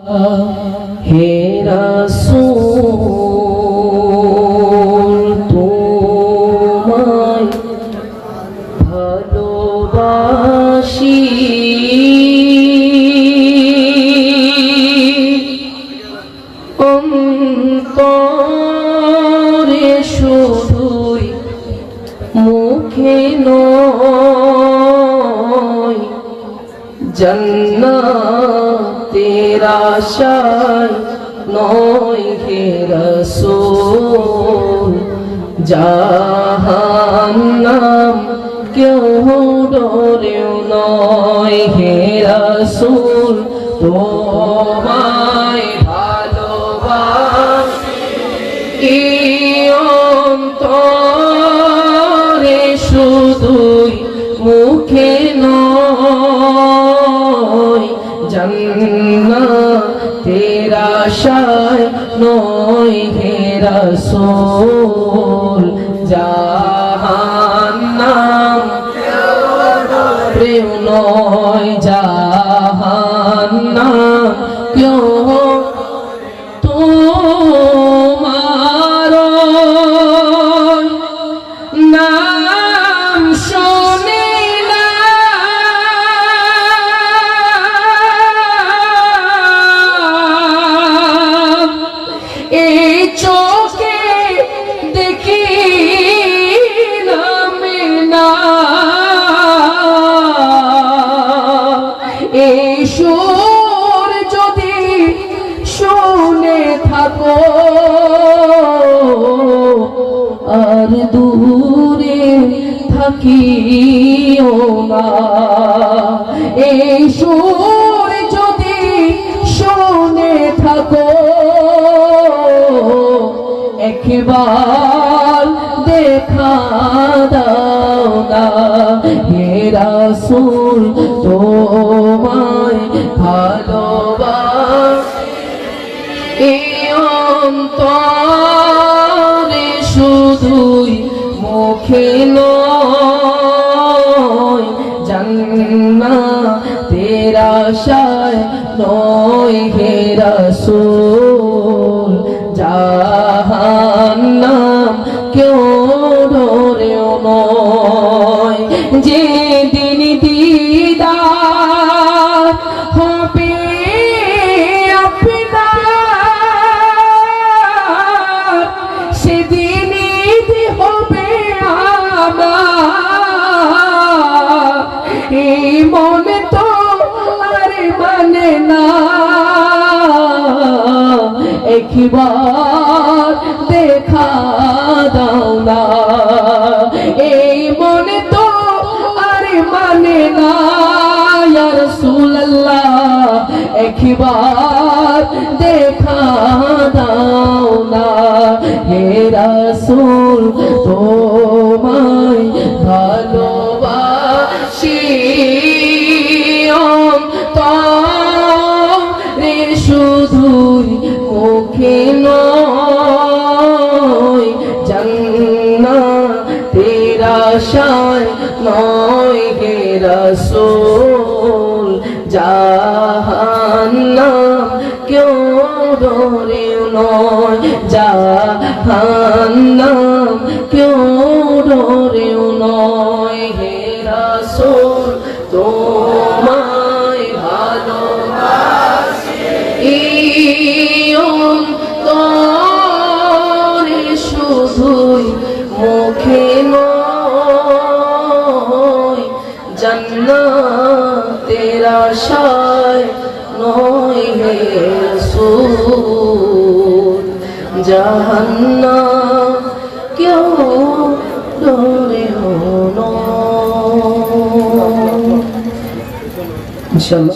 হে রাসূল তোমায় ভালোবাসি অন্তরে শুধুই মুখে নয় জান্নাতের আশায় নয় হে রাসূল জাহান্নাম কেউ ডরেও নয় হে রাসূল তোমায় ভালোবাসি অন্তরে শুধুই মুখে নয় জান্নাতের আশায় নয় হে রাসূল জাহান্নাম প্রেম নয় জাহান্নাম কেউ তোমার নাম শুনিলা এই চোখে দেখিলাম না এই সুর যদি শুনে থাকো আর দূরে থাকিও না এই সুর যদি শুনে থাকো একবার দেখা দাও না হে রাসূল তোমায় ভালোবাসি অন্তরে শুধুই মুখে নয় জান্নাতের আশায় নয় হে রাসূল জাহান্নাম কেউ ডরেও নয় যেদিন দিদার হবে আপনার সেদিন ঈদ হবে আমার এই মনে তো আর মানে না একবার দেখা দাও না এই মনে তো আর মানে না ইয়া রাসূলুল্লাহ একবার দেখা দাও না হে রাসূল তোমায় ভালোবাসি অন্তরে শুধুই মুখে নয় জান্নাতের আশায় নয় হে রাসূল জাহান্নাম কেউ ডরেও নয় জাহান্নাম কেউ ডরেও নয় হে রাসূল তোমায় ভালোবাসি অন্তরে শুধুই মুখে নয় জান্নাতের আশায় নয় হে রাসূল জাহান্নাম কেউ ডরেও নয় ইনশাআল্লাহ।